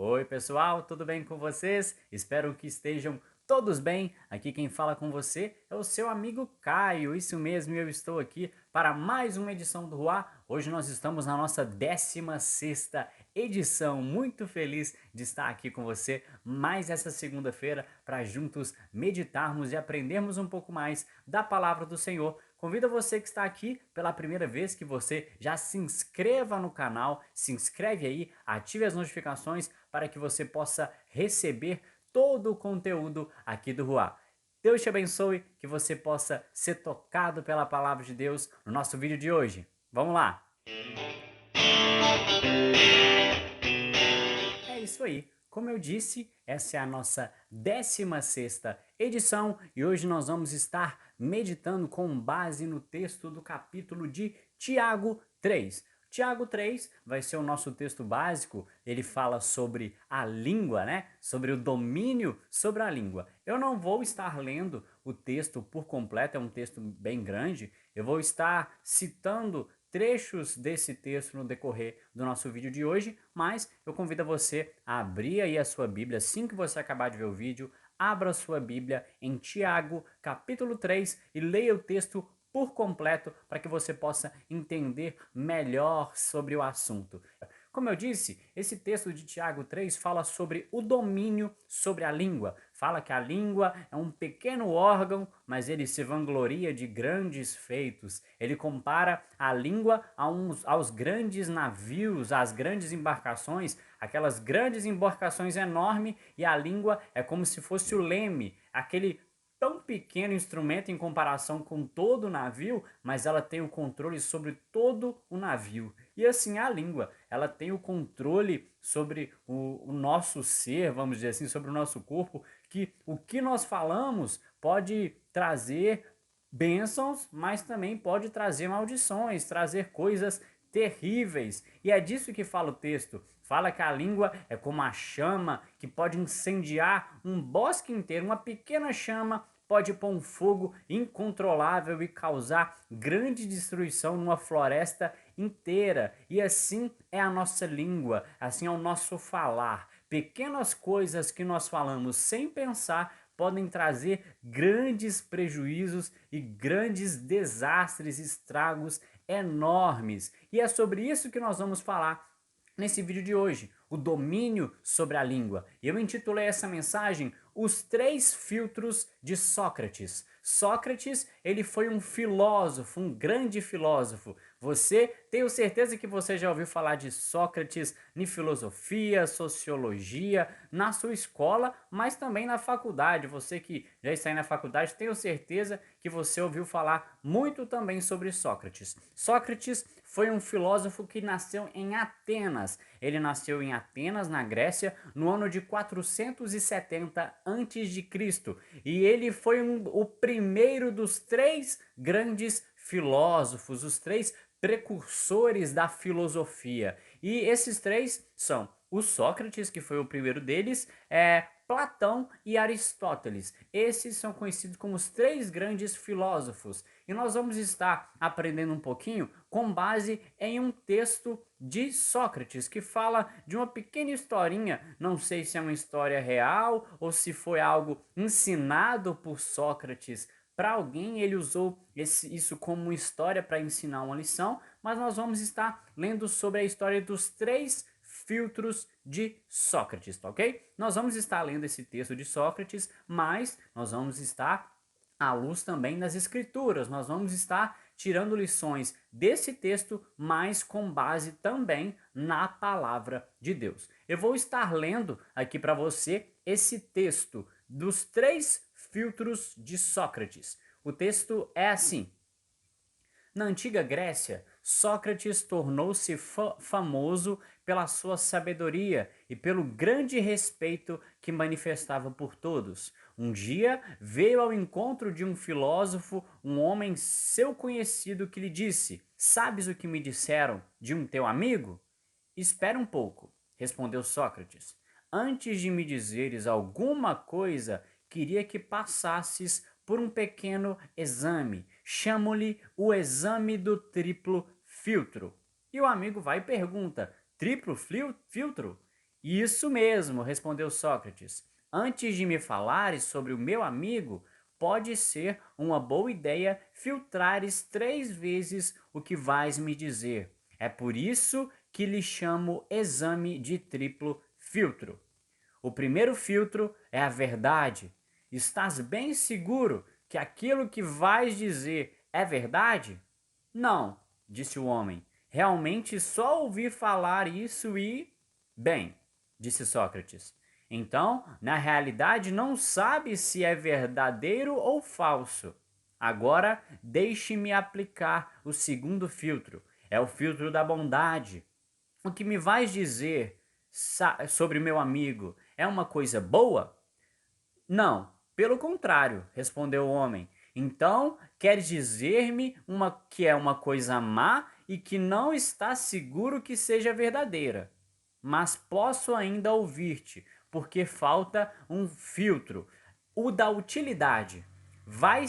Oi, pessoal, tudo bem com vocês? Espero que estejam todos bem. Aqui quem fala com você é o seu amigo Caio. Isso mesmo, eu estou aqui para mais uma edição do Ruá. Hoje nós estamos na nossa 16ª edição. Muito feliz de estar aqui com você mais essa segunda-feira para juntos meditarmos e aprendermos um pouco mais da palavra do Senhor. Convido você que está aqui pela primeira vez que você já se inscreva no canal, se inscreve aí, ative as notificações para que você possa receber todo o conteúdo aqui do Ruá. Deus te abençoe, que você possa ser tocado pela palavra de Deus no nosso vídeo de hoje. Vamos lá! É isso aí. Como eu disse, essa é a nossa 16ª edição e hoje nós vamos estar meditando com base no texto do capítulo de Tiago 3. Tiago 3 vai ser o nosso texto básico, ele fala sobre a língua, né? Sobre o domínio sobre a língua. Eu não vou estar lendo o texto por completo, é um texto bem grande, eu vou estar citando trechos desse texto no decorrer do nosso vídeo de hoje, mas eu convido você a abrir aí a sua Bíblia assim que você acabar de ver o vídeo, abra a sua Bíblia em Tiago, capítulo 3 e leia o texto por completo para que você possa entender melhor sobre o assunto. Como eu disse, esse texto de Tiago 3 fala sobre o domínio sobre a língua. Fala que a língua é um pequeno órgão, mas ele se vangloria de grandes feitos. Ele compara a língua aos grandes navios, às grandes embarcações, aquelas grandes embarcações enormes, e a língua é como se fosse o leme, aquele tão pequeno instrumento em comparação com todo o navio, mas ela tem o controle sobre todo o navio. E assim a língua, ela tem o controle sobre o nosso ser, vamos dizer assim, sobre o nosso corpo, que o que nós falamos pode trazer bênçãos, mas também pode trazer maldições, trazer coisas terríveis. E é disso que fala o texto. Fala que a língua é como a chama que pode incendiar um bosque inteiro, uma pequena chama pode pôr um fogo incontrolável e causar grande destruição numa floresta inteira. E assim é a nossa língua, assim é o nosso falar. Pequenas coisas que nós falamos sem pensar podem trazer grandes prejuízos e grandes desastres, estragos enormes. E é sobre isso que nós vamos falar nesse vídeo de hoje, o domínio sobre a língua. Eu intitulei essa mensagem Os Três Filtros de Sócrates. Sócrates, ele foi um filósofo, um grande filósofo. Tenho certeza que você já ouviu falar de Sócrates em filosofia, sociologia, na sua escola, mas também na faculdade. Você que já está aí na faculdade, tenho certeza que você ouviu falar muito também sobre Sócrates. Sócrates foi um filósofo que nasceu em Atenas. Ele nasceu em Atenas, na Grécia, no ano de 470 a.C. E ele foi o primeiro dos três grandes filósofos, os três precursores da filosofia. E esses três são o Sócrates, que foi o primeiro deles, Platão e Aristóteles. Esses são conhecidos como os três grandes filósofos. E nós vamos estar aprendendo um pouquinho com base em um texto de Sócrates, que fala de uma pequena historinha, não sei se é uma história real ou se foi algo ensinado por Sócrates para alguém, ele usou isso como uma história para ensinar uma lição, mas nós vamos estar lendo sobre a história dos três filtros de Sócrates, tá ok? Nós vamos estar lendo esse texto de Sócrates, mas nós vamos estar à luz também das escrituras, nós vamos estar tirando lições desse texto, mas com base também na palavra de Deus. Eu vou estar lendo aqui para você esse texto dos três filtros de Sócrates. O texto é assim: na antiga Grécia, Sócrates tornou-se famoso pela sua sabedoria e pelo grande respeito que manifestava por todos. Um dia veio ao encontro de um filósofo, um homem seu conhecido, que lhe disse: Sabes o que me disseram de um teu amigo? Espera um pouco, respondeu Sócrates. Antes de me dizeres alguma coisa, queria que passasses por um pequeno exame. Chamo-lhe o exame do triplo filtro. E o amigo vai e pergunta: triplo filtro? Isso mesmo, respondeu Sócrates. Antes de me falares sobre o meu amigo, pode ser uma boa ideia filtrares 3 vezes o que vais me dizer. É por isso que lhe chamo exame de triplo filtro. O primeiro filtro é a verdade. Estás bem seguro que aquilo que vais dizer é verdade? Não, disse o homem. Realmente só ouvi falar isso e. Bem, disse Sócrates. Então, na realidade, não sabe se é verdadeiro ou falso. Agora, deixe-me aplicar o segundo filtro. É o filtro da bondade. O que me vais dizer sobre meu amigo é uma coisa boa? Não, pelo contrário, respondeu o homem. Então, queres dizer-me que é uma coisa má e que não está seguro que seja verdadeira. Mas posso ainda ouvir-te, porque falta um filtro, o da utilidade. Vai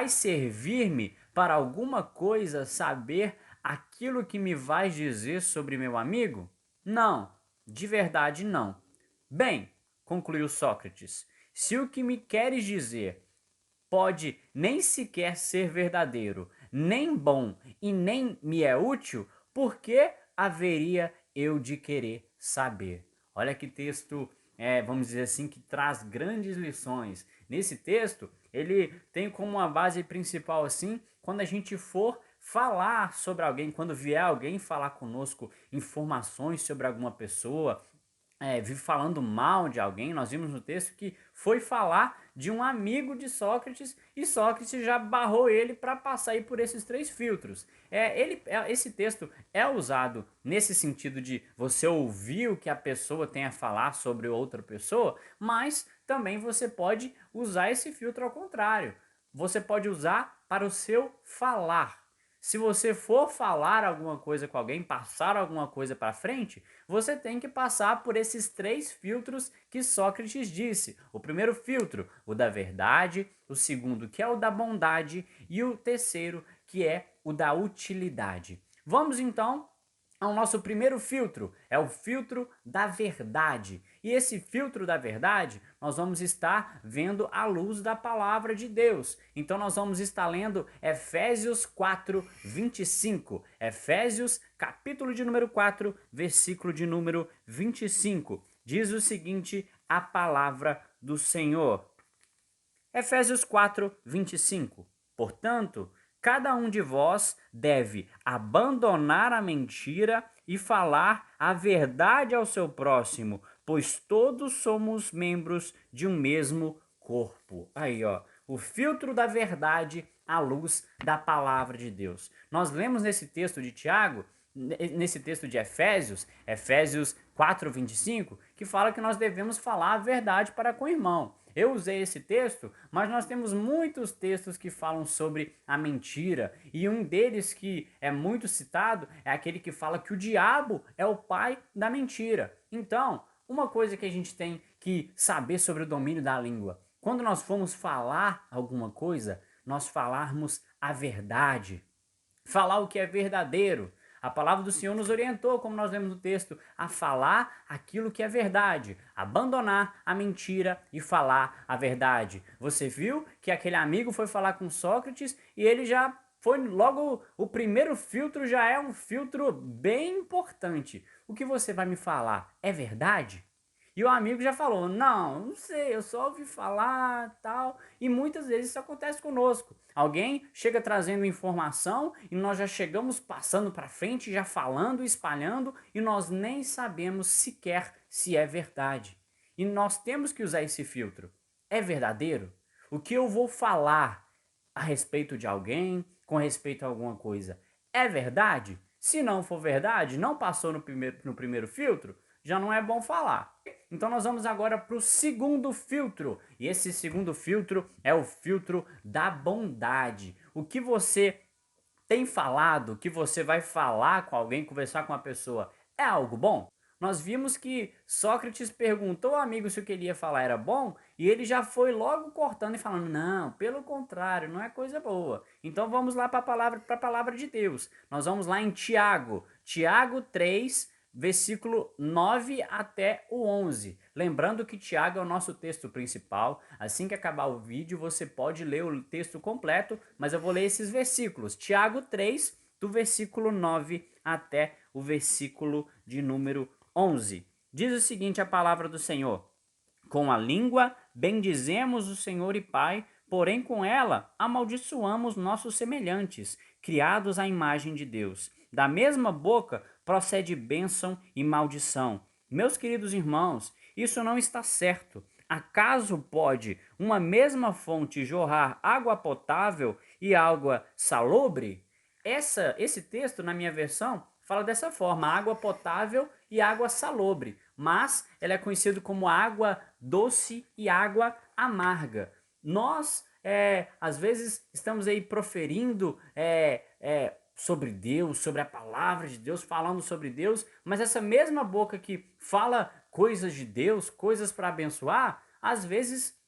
servir-me para alguma coisa saber aquilo que me vais dizer sobre meu amigo? Não, de verdade não. Bem, concluiu Sócrates, se o que me queres dizer pode nem sequer ser verdadeiro, nem bom e nem me é útil, por que haveria eu de querer saber? Olha que texto, vamos dizer assim, que traz grandes lições. Nesse texto, ele tem como uma base principal assim, quando a gente for falar sobre alguém, quando vier alguém falar conosco informações sobre alguma pessoa, vive falando mal de alguém, nós vimos no texto que foi falar de um amigo de Sócrates e Sócrates já barrou ele para passar aí por esses 3 filtros. Esse texto é usado nesse sentido de você ouvir o que a pessoa tem a falar sobre outra pessoa, mas também você pode usar esse filtro ao contrário. Você pode usar para o seu falar. Se você for falar alguma coisa com alguém, passar alguma coisa para frente, você tem que passar por esses 3 filtros que Sócrates disse. O primeiro filtro, o da verdade, o segundo, que é o da bondade, e o terceiro, que é o da utilidade. Vamos então ao nosso primeiro filtro, é o filtro da verdade. E esse filtro da verdade, nós vamos estar vendo à luz da palavra de Deus. Então nós vamos estar lendo Efésios 4, 25. Efésios, capítulo de número 4, versículo de número 25. Diz o seguinte, a palavra do Senhor. Efésios 4, 25. Portanto, cada um de vós deve abandonar a mentira e falar a verdade ao seu próximo, pois todos somos membros de um mesmo corpo. Aí, ó, o filtro da verdade à luz da palavra de Deus. Nós lemos nesse texto de Tiago, nesse texto de Efésios, Efésios 4, 25, que fala que nós devemos falar a verdade para com o irmão. Eu usei esse texto, mas nós temos muitos textos que falam sobre a mentira, e um deles que é muito citado é aquele que fala que o diabo é o pai da mentira. Então, uma coisa que a gente tem que saber sobre o domínio da língua, quando nós formos falar alguma coisa, nós falarmos a verdade, falar o que é verdadeiro. A palavra do Senhor nos orientou, como nós lemos no texto, a falar aquilo que é verdade, abandonar a mentira e falar a verdade. Você viu que aquele amigo foi falar com Sócrates e ele já foi logo, o primeiro filtro já é um filtro bem importante. O que você vai me falar é verdade? E o amigo já falou, não sei, eu só ouvi falar, tal. E muitas vezes isso acontece conosco. Alguém chega trazendo informação e nós já chegamos passando para frente, já falando, espalhando, e nós nem sabemos sequer se é verdade. E nós temos que usar esse filtro. É verdadeiro? O que eu vou falar a respeito de alguém, com respeito a alguma coisa, é verdade? Se não for verdade, não passou no primeiro filtro, já não é bom falar. Então nós vamos agora para o segundo filtro. E esse segundo filtro é o filtro da bondade. O que você tem falado, o que você vai falar com alguém, conversar com uma pessoa, é algo bom? Nós vimos que Sócrates perguntou ao amigo se o que ele ia falar era bom e ele já foi logo cortando e falando: não, pelo contrário, não é coisa boa. Então vamos lá para a palavra de Deus. Nós vamos lá em Tiago, Tiago 3, versículo 9 até o 11. Lembrando que Tiago é o nosso texto principal. Assim que acabar o vídeo, você pode ler o texto completo, mas eu vou ler esses versículos. Tiago 3, do versículo 9 até o versículo de número 11. Diz o seguinte a palavra do Senhor: com a língua bendizemos o Senhor e Pai, porém com ela amaldiçoamos nossos semelhantes, criados à imagem de Deus. Da mesma boca procede bênção e maldição. Meus queridos irmãos, isso não está certo. Acaso pode uma mesma fonte jorrar água potável e água salobre? Esse texto, na minha versão, fala dessa forma: água potável e água salobre, mas ela é conhecida como água doce e água amarga. Nós, às vezes, estamos aí proferindo sobre Deus, sobre a palavra de Deus, falando sobre Deus, mas essa mesma boca que fala coisas de Deus, coisas para abençoar, às vezes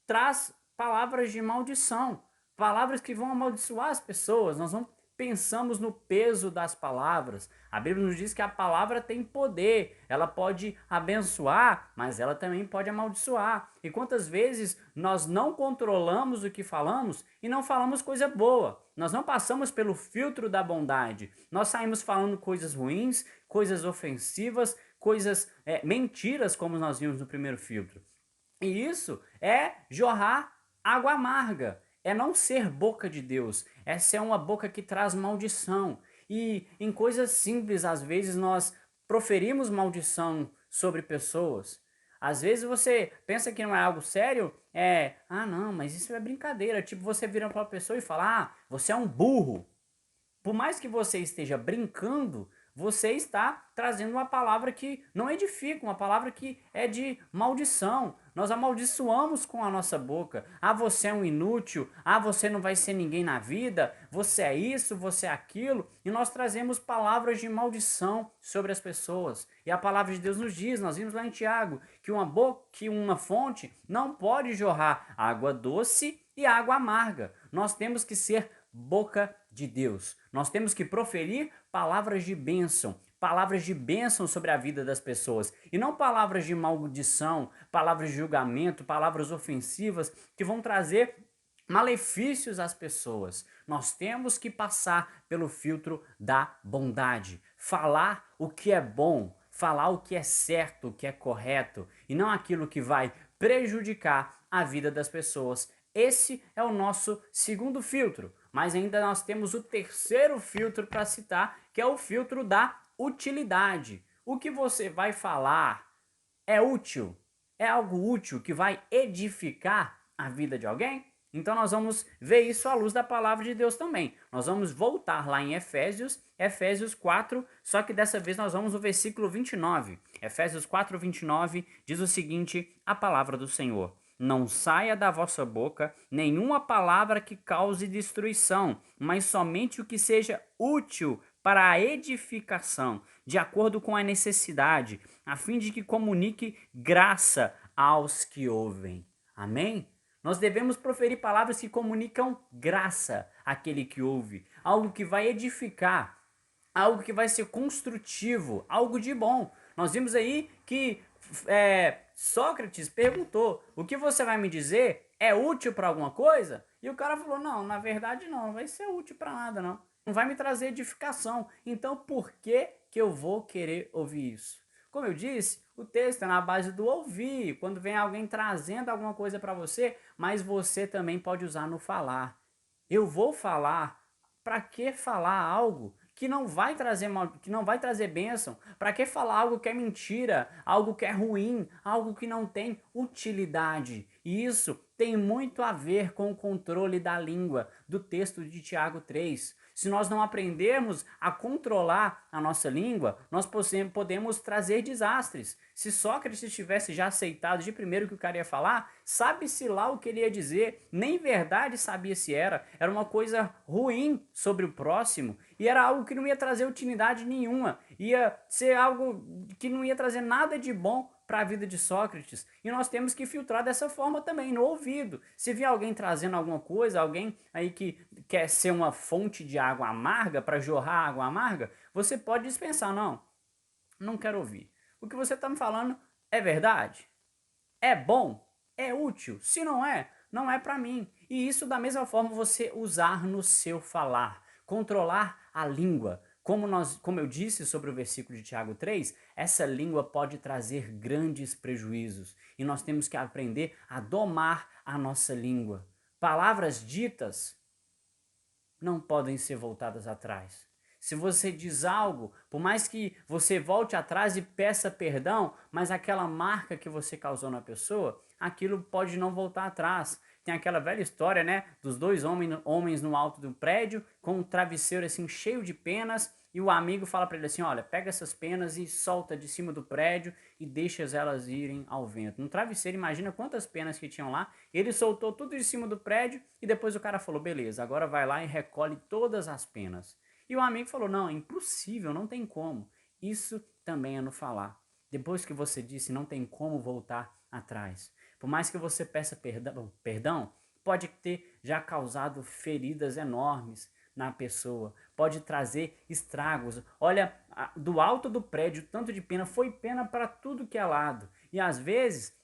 traz palavras de maldição, palavras que vão amaldiçoar as pessoas. Nós não pensamos no peso das palavras. A Bíblia nos diz que a palavra tem poder, ela pode abençoar, mas ela também pode amaldiçoar. E quantas vezes nós não controlamos o que falamos e não falamos coisa boa? Nós não passamos pelo filtro da bondade. Nós saímos falando coisas ruins, coisas ofensivas, coisas mentiras, como nós vimos no primeiro filtro. E isso é jorrar água amarga, é não ser boca de Deus, é ser uma boca que traz maldição. E em coisas simples, às vezes nós proferimos maldição sobre pessoas. Às vezes você pensa que não é algo sério, não, mas isso é brincadeira. Tipo, você vira para uma pessoa e fala, você é um burro. Por mais que você esteja brincando, você está trazendo uma palavra que não edifica, uma palavra que é de maldição. Nós amaldiçoamos com a nossa boca. Você é um inútil. Você não vai ser ninguém na vida. Você é isso, você é aquilo. E nós trazemos palavras de maldição sobre as pessoas. E a palavra de Deus nos diz, nós vimos lá em Tiago, que uma fonte não pode jorrar água doce e água amarga. Nós temos que ser boca de Deus. Nós temos que proferir palavras de bênção sobre a vida das pessoas, e não palavras de maldição, palavras de julgamento, palavras ofensivas que vão trazer malefícios às pessoas. Nós temos que passar pelo filtro da bondade, falar o que é bom, falar o que é certo, o que é correto, e não aquilo que vai prejudicar a vida das pessoas. Esse é o nosso segundo filtro, mas ainda nós temos o terceiro filtro para citar, que é o filtro da utilidade. O que você vai falar é útil? É algo útil que vai edificar a vida de alguém? Então nós vamos ver isso à luz da palavra de Deus também. Nós vamos voltar lá em Efésios 4, só que dessa vez nós vamos no versículo 29. Efésios 4, 29 diz o seguinte, a palavra do Senhor: não saia da vossa boca nenhuma palavra que cause destruição, mas somente o que seja útil para a edificação, de acordo com a necessidade, a fim de que comunique graça aos que ouvem. Amém? Nós devemos proferir palavras que comunicam graça àquele que ouve, algo que vai edificar, algo que vai ser construtivo, algo de bom. Nós vimos aí que Sócrates perguntou: o que você vai me dizer é útil para alguma coisa? E o cara falou: não, na verdade não vai ser útil para nada não. Não vai me trazer edificação. Então por que eu vou querer ouvir isso? Como eu disse, o texto é na base do ouvir, quando vem alguém trazendo alguma coisa para você, mas você também pode usar no falar. Eu vou falar. Para que falar algo que não vai trazer que não vai trazer bênção? Para que falar algo que é mentira, algo que é ruim, algo que não tem utilidade? E isso tem muito a ver com o controle da língua, do texto de Tiago 3. Se nós não aprendermos a controlar a nossa língua, nós podemos trazer desastres. Se Sócrates tivesse já aceitado de primeiro o que o cara ia falar, sabe-se lá o que ele ia dizer, nem verdade sabia se era uma coisa ruim sobre o próximo, e era algo que não ia trazer utilidade nenhuma, ia ser algo que não ia trazer nada de bom para a vida de Sócrates. E nós temos que filtrar dessa forma também, no ouvido. Se vier alguém trazendo alguma coisa, alguém aí que quer ser uma fonte de água amarga, para jorrar água amarga, você pode dispensar, não. Não quero ouvir. O que você está me falando é verdade? É bom? É útil? Se não é, não é para mim. E isso da mesma forma você usar no seu falar, controlar a língua. Como eu disse sobre o versículo de Tiago 3, essa língua pode trazer grandes prejuízos e nós temos que aprender a domar a nossa língua. Palavras ditas não podem ser voltadas atrás. Se você diz algo, por mais que você volte atrás e peça perdão, mas aquela marca que você causou na pessoa, aquilo pode não voltar atrás. Tem aquela velha história, né, dos dois homens no alto do prédio, com um travesseiro assim cheio de penas, e o amigo fala para ele assim, olha, pega essas penas e solta de cima do prédio e deixa elas irem ao vento. No travesseiro, imagina quantas penas que tinham lá. Ele soltou tudo de cima do prédio e depois o cara falou, beleza, agora vai lá e recolhe todas as penas. E o amigo falou, não, é impossível, não tem como. Isso também é no falar. Depois que você disse, não tem como voltar atrás. Por mais que você peça perdão, pode ter já causado feridas enormes na pessoa, pode trazer estragos. Olha, do alto do prédio, tanto de pena, foi pena para tudo que é lado. E às vezes,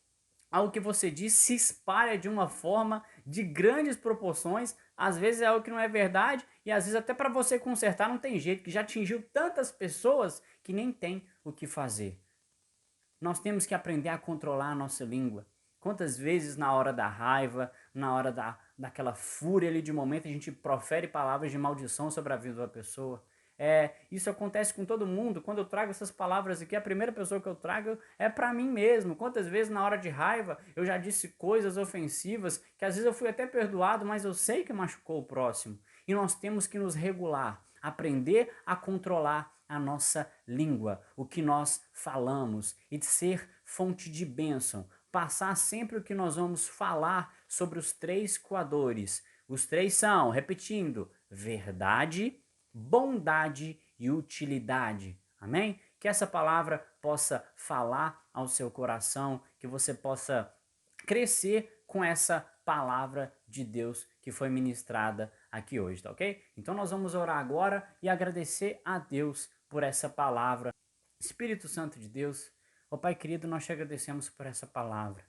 algo que você diz se espalha de uma forma de grandes proporções, às vezes é algo que não é verdade, e às vezes até para você consertar não tem jeito, que já atingiu tantas pessoas que nem tem o que fazer. Nós temos que aprender a controlar a nossa língua. Quantas vezes na hora da raiva, na hora daquela fúria ali de momento, a gente profere palavras de maldição sobre a vida da pessoa. Isso acontece com todo mundo. Quando eu trago essas palavras aqui, a primeira pessoa que eu trago é para mim mesmo. Quantas vezes na hora de raiva eu já disse coisas ofensivas que às vezes eu fui até perdoado, mas eu sei que machucou o próximo. E nós temos que nos regular, aprender a controlar a nossa língua, o que nós falamos e de ser fonte de bênção. Passar sempre o que nós vamos falar sobre os três coadores. Os três são, repetindo, verdade, bondade e utilidade. Amém? Que essa palavra possa falar ao seu coração, que você possa crescer com essa palavra de Deus que foi ministrada aqui hoje, tá ok? Então nós vamos orar agora e agradecer a Deus por essa palavra. Espírito Santo de Deus, ó Pai querido, nós te agradecemos por essa palavra.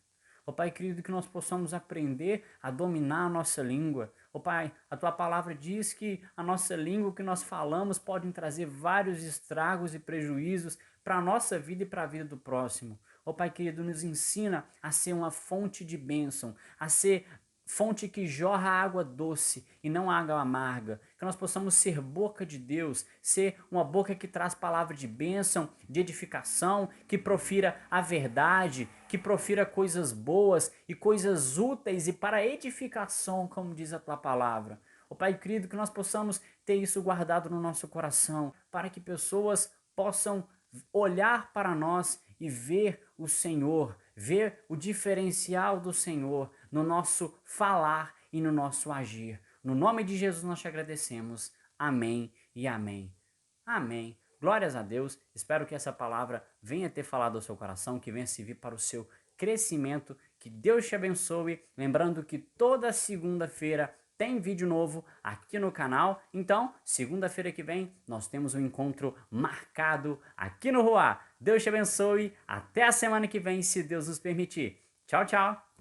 Ó Pai querido, que nós possamos aprender a dominar a nossa língua. Ó Pai, a tua palavra diz que a nossa língua, o que nós falamos, pode trazer vários estragos e prejuízos para a nossa vida e para a vida do próximo. Ó Pai querido, nos ensina a ser uma fonte de bênção, a ser fonte que jorra água doce e não água amarga, que nós possamos ser boca de Deus, ser uma boca que traz palavra de bênção, de edificação, que profira a verdade, que profira coisas boas e coisas úteis e para edificação, como diz a tua palavra. Ó Pai querido, que nós possamos ter isso guardado no nosso coração, para que pessoas possam olhar para nós e ver o Senhor, ver o diferencial do Senhor no nosso falar e no nosso agir. No nome de Jesus nós te agradecemos. Amém e amém. Amém. Glórias a Deus. Espero que essa palavra venha ter falado ao seu coração, que venha servir para o seu crescimento. Que Deus te abençoe. Lembrando que toda segunda-feira tem vídeo novo aqui no canal. Então, segunda-feira que vem, nós temos um encontro marcado aqui no Ruá. Deus te abençoe. Até a semana que vem, se Deus nos permitir. Tchau, tchau.